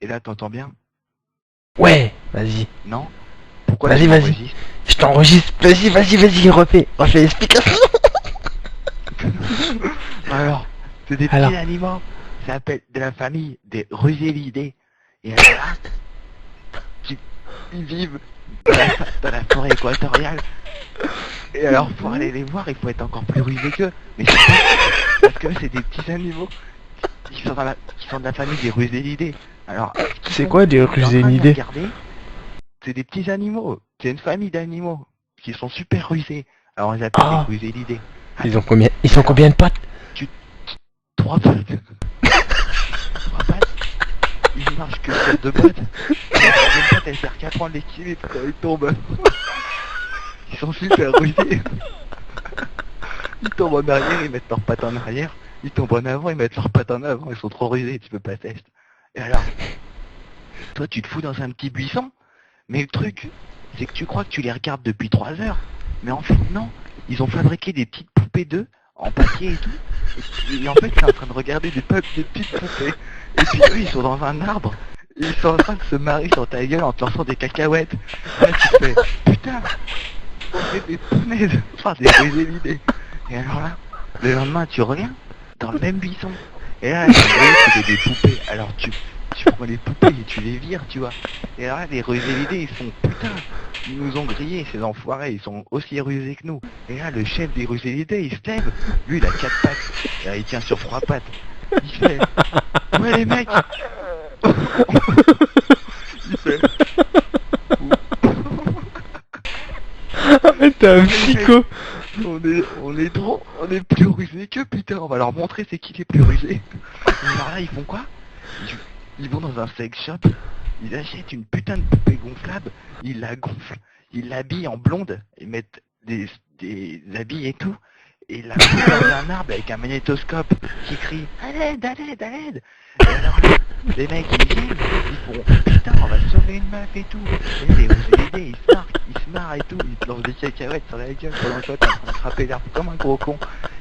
Et là, t'entends bien? Ouais, vas-y. Non? Pourquoi tu Vas-y, vas-y. m'enregistres? Je t'enregistre. Vas-y, refais l'explication. Alors, c'est des Alors, petits animaux. Ça s'appelle de la famille des rusélidés. Et alors là, ils vivent dans la forêt équatoriale. Et alors, pour aller les voir, il faut être encore plus rusé qu'eux. Mais c'est pas parce que c'est des petits animaux qui sont de la famille des rusélidés. Alors, ce qu'ils c'est font, quoi des t'es en train de les rusélidés? regarder, c'est des petits animaux. C'est une famille d'animaux qui sont super rusés. Alors, on les appelle les Ah, rusélidés. ils Et sont alors, combien de pattes? trois pattes. Trois pattes. Ils marchent que sur deux pattes. Et la troisième patte, elle sert qu'à prendre l'équilibre quand ils tombent. Ils sont super rusés. Ils tombent en arrière, ils mettent leurs pattes en arrière. Ils tombent en avant, ils mettent leurs pattes en avant. Ils sont trop rusés, tu peux pas tester. Et alors, toi, tu te fous dans un petit buisson. Mais le truc, c'est que tu crois que tu les regardes depuis 3 heures. Mais en fait, non. Ils ont fabriqué des petites poupées d'œufs en papier et tout. Et en fait, t'es en train de regarder des petites poupées. Et puis eux, ils sont dans un arbre. Et ils sont en train de se marrer sur ta gueule en te lançant des cacahuètes. Là, tu te fais, putain, on fait des punaises. Enfin, des l'idée. Et alors là, le lendemain, tu reviens dans le même buisson. Et là, tu fais des poupées. Alors tu prends les poupées et tu les vires, tu vois. Et alors là, les rusélidés, ils font, putain, ils nous ont grillés, ces enfoirés, ils sont aussi rusés que nous. Et là, le chef des rusélidés, il se lève. Lui, il a 4 pattes. Et là, il tient sur 3 pattes. Il fait, ouais les mecs. Il fait, T'es un ouais, les mecs. psycho. On est plus rusés que putain, on va leur montrer c'est qui les plus rusés. Et alors là, ils font quoi? Ils vont dans un sex shop, ils achètent une putain de poupée gonflable, ils la gonflent, ils l'habillent en blonde, ils mettent des habits et tout, et ils la foutent dans un arbre avec un magnétoscope qui crie à l'aide, à l'aide, à l'aide. Et alors là, les mecs ils viennent, ils font putain on va sauver une meuf et tout. Et les rusés, ils se marrent et tout, ils te lancent des cacahuètes sur la gueule pendant que toi t'es en train de frapper l'herbe comme un gros con.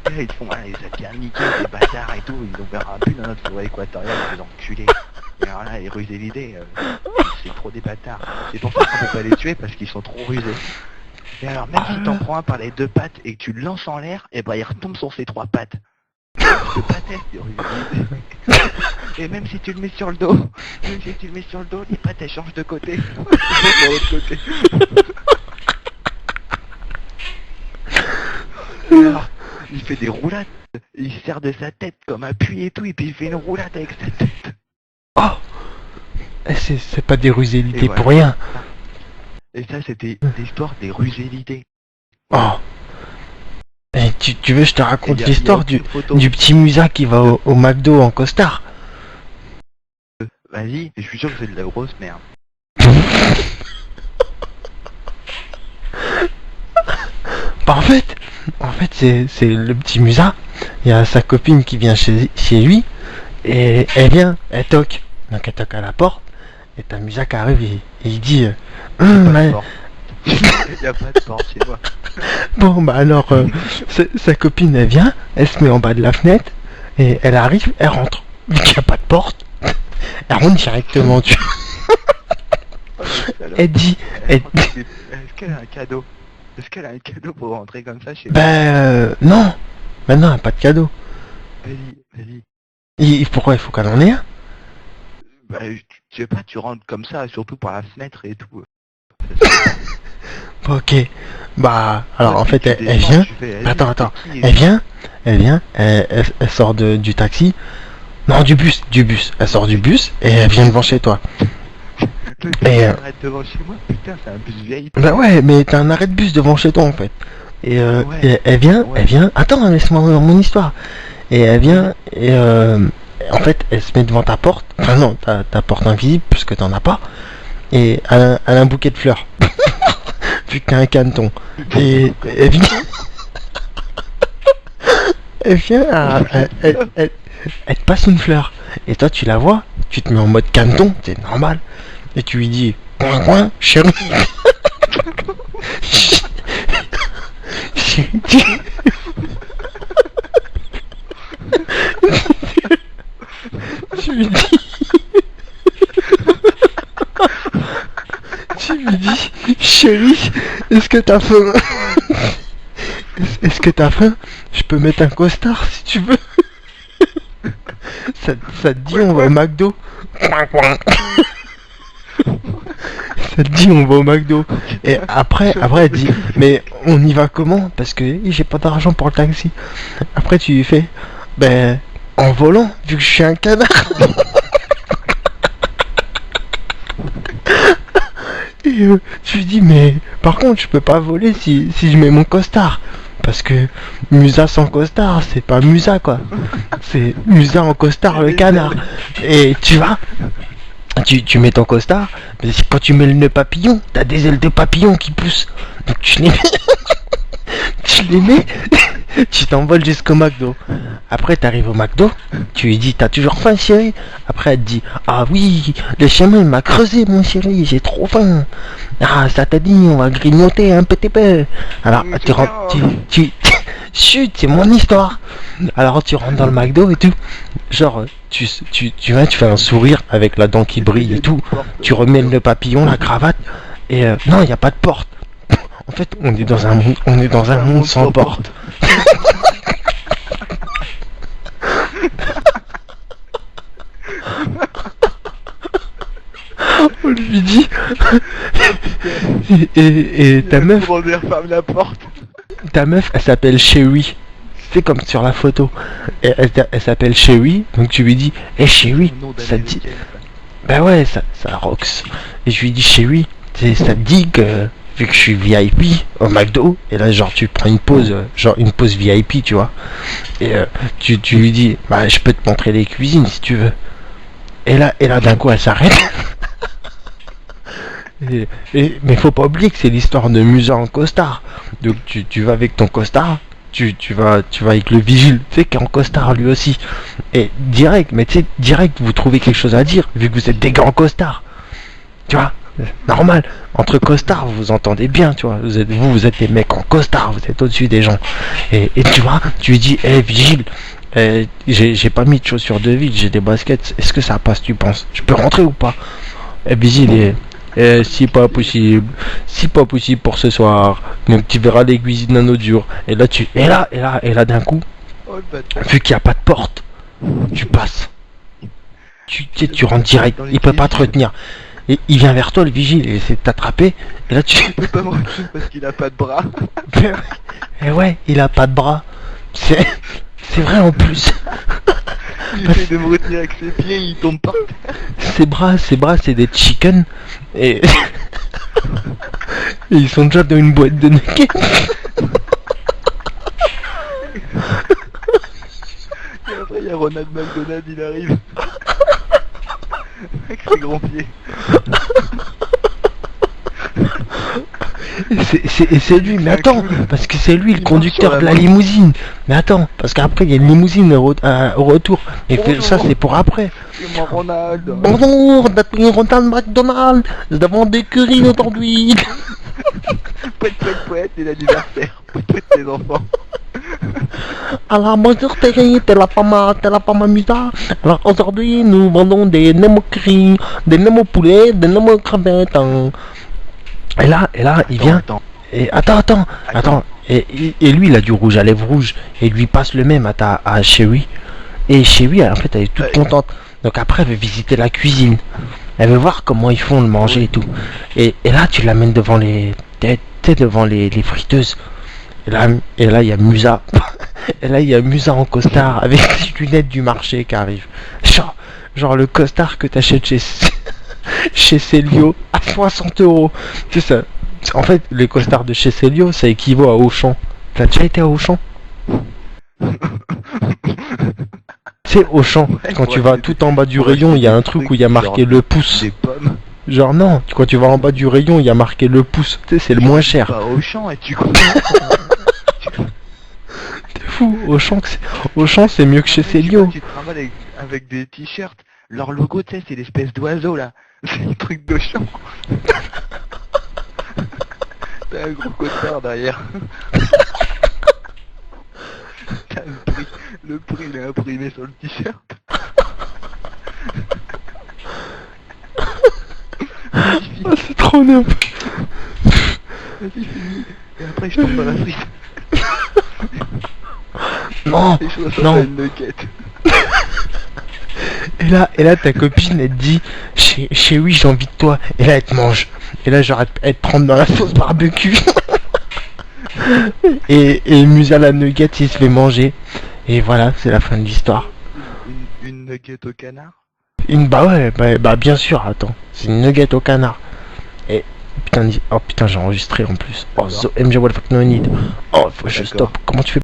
Et là ils te font ah les a bien niqués, des bâtards et tout, ils ont verra plus dans notre forêt équatoriale, ces enculés. Et alors là les rusés, c'est trop des bâtards. C'est pour ça qu'on peut pas les tuer parce qu'ils sont trop rusés. Et alors même si t'en prends un par les deux pattes et que tu le lances en l'air, et ben il retombe sur ses trois pattes. Je peux pas tester, et même si tu le mets sur le dos, les pattes elles changent de côté. Sur l'autre côté. Et alors, il fait des roulades, il sert de sa tête comme appui et tout, et puis il fait une roulade avec sa tête. Oh, c'est pas des rusélidés Et voilà. pour rien. Et ça c'était l'histoire des rusélidés. Oh. Et tu veux, je te raconte Y a l'histoire aucune photo. du petit Musa qui va au McDo en costard. Vas-y, je suis sûr que c'est de la grosse merde. Bah, en fait c'est le petit Musa. Il y a sa copine qui vient chez lui. Et elle toque. Donc elle toque à la porte. Et t'as Musa qui arrive et il dit Y a pas de porte chez moi. bon bah alors sa copine elle vient, elle se met en bas de la fenêtre et elle arrive, elle rentre. Vu qu'il n'y a pas de porte, elle rentre directement dessus. Elle dit, Est-ce qu'elle a un cadeau? Est-ce qu'elle a un cadeau pour rentrer comme ça chez moi? non, maintenant elle a pas de cadeau. Vas-y. Pourquoi il faut qu'elle en ait un? Bah, je sais pas, tu rentres comme ça, surtout par la fenêtre et tout. Ok, bah alors en Puis fait tu elle descends, vient. tu fais, Attends, c'est qui, elle vient, elle sort du taxi. Non, du bus. Elle sort du bus et elle vient devant chez toi. Et arrête devant chez moi, putain, c'est un bus vieille. Bah ouais, mais t'as un arrêt de bus devant chez toi en fait. Et, Ouais. et elle vient. Attends, laisse-moi mon histoire. Et elle vient et en fait elle se met devant ta porte. Enfin non, ta porte invisible puisque t'en as pas. Et elle a un bouquet de fleurs. Vu que t'as un caneton. Et elle vient. Elle vient, elle te passe une fleur. Et toi tu la vois, tu te mets en mode caneton, c'est normal. Et tu lui dis, coin, chérie. Chérie. Tu lui dis, Chérie, est-ce que t'as faim? Est-ce que t'as faim? Je peux mettre un costard si tu veux. Ça te dit on va au McDo? Ça te dit on va au McDo. Et après elle dit mais on y va comment? Parce que j'ai pas d'argent pour le taxi. Après tu lui fais ben en volant vu que je suis un canard. Et tu lui dis mais par contre je peux pas voler si je mets mon costard. Parce que Musa sans costard, c'est pas Musa quoi. C'est Musa en costard le canard. Et tu vas, tu mets ton costard, mais quand tu mets le nœud papillon, t'as des ailes de papillon qui poussent. Donc tu les mets, tu les mets, tu t'envoles jusqu'au McDo. Après t'arrives au McDo, tu lui dis t'as toujours faim chérie? Après elle te dit ah oui, le chemin il m'a creusé mon chéri, j'ai trop faim. Ah ça t'a dit on va grignoter un petit peu. Alors tu rentres, chut c'est mon histoire. Alors tu rentres dans le McDo et tout, genre tu viens, tu fais un sourire avec la dent qui brille et tout, tu remets le papillon, la cravate et non il y a pas de porte. En fait on est dans un monde sans porte. On lui dit et ta meuf ferme la porte. Ta meuf elle s'appelle Chérie. C'est comme sur la photo. Et elle s'appelle Chérie. Donc tu lui dis hey Chérie, ça te dit bah ouais ça rocks. Et je lui dis Chérie, ça te dit que vu que je suis VIP au McDo et là genre tu prends une pause genre une pause VIP tu vois. Et tu lui dis bah je peux te montrer les cuisines si tu veux. Et là d'un coup elle s'arrête. Mais faut pas oublier que c'est l'histoire de Musa en costard. Donc tu vas avec ton costard, tu vas avec le vigile, tu sais, qui est en costard lui aussi. Et direct, mais tu sais, direct vous trouvez quelque chose à dire, vu que vous êtes des gars en costard. Tu vois, normal. Entre costards vous vous entendez bien, tu vois. Vous êtes des mecs en costard, vous êtes au-dessus des gens. Et tu vois, tu lui dis, vigile, j'ai pas mis de chaussures de ville, j'ai des baskets, est-ce que ça passe tu penses? Je peux rentrer ou pas? Et vigile si pas possible pour ce soir, donc tu verras les cuisines un autre jour. Et là d'un coup, vu qu'il n'y a pas de porte, tu passes, tu rentres direct, il peut pas te retenir. Et il vient vers toi le vigile et essaie de t'attraper. Et là tu peux pas me retenir parce qu'il a pas de bras. Et ouais, il a pas de bras. C'est vrai en plus. Il essaie de me retenir avec ses pieds, il tombe par terre. Ses bras c'est des chickens. Et ils sont déjà dans une boîte de nuggets. Et après il y a Ronald McDonald, il arrive. Avec ses grands pieds. Et c'est lui, mais attends, parce que c'est lui le conducteur de la limousine. Mais attends, parce qu'après il y a une limousine au retour. Et ça c'est pour après. C'est moi Ronald. Bonjour, Ronald McDonald. Nous avons des currys aujourd'hui. Pouette, c'est l'anniversaire. Pouette les enfants. Alors bonjour Thierry, t'es la femme Musa. Alors aujourd'hui nous vendons des nemo curry, des nemo poulet, des nemo crevettes. Et là, il vient. Et attends. Et lui, il a du rouge à lèvres rouges. Et il lui passe le même à Chérie. Et Chérie, en fait, elle est toute contente. Donc après, elle veut visiter la cuisine. Elle veut voir comment ils font le manger et tout. Et là, tu l'amènes devant les friteuses. Et là, il y a Musa. Et là, il y a Musa en costard avec les lunettes du marché qui arrive. Genre le costard que t'achètes chez Célio à 60 €. C'est ça. En fait, les costards de chez Célio, ça équivaut à Auchan. T'as déjà été à Auchan? C'est Auchan. Quand tu vas tout en bas du rayon, il y a un truc où il y a marqué le pouce. Des pommes. Genre non, quand tu vas en bas du rayon, il y a marqué le pouce. Tu sais, c'est le moins cher. Pas Auchan et tu comprends. T'es fou. Auchan, c'est mieux que chez Célio. Tu travailles avec des t-shirts. Leur logo, tu sais, c'est l'espèce d'oiseau là. C'est le truc d'Auchan. T'as un gros costard derrière. T'as le prix il est imprimé sur le t-shirt. Ah, c'est trop neuf. Vas-y, finis. Et après, je tombe dans la frite. Non, Et je ressemble non. à une nugget. Et là, ta copine, elle te dit, chez oui, j'ai envie de toi. Et là, elle te mange. Et là, genre, elle te trempe dans la sauce barbecue. et Musa la nugget, il se fait manger. Et voilà, c'est la fin de l'histoire. Une nugget au canard. Bah ouais, bah bien sûr, attends. C'est une nugget au canard. Et putain, oh putain, j'ai enregistré en plus. Oh, D'accord. the MJ Wolf no need. Oh, faut que je D'accord. stoppe. Comment tu fais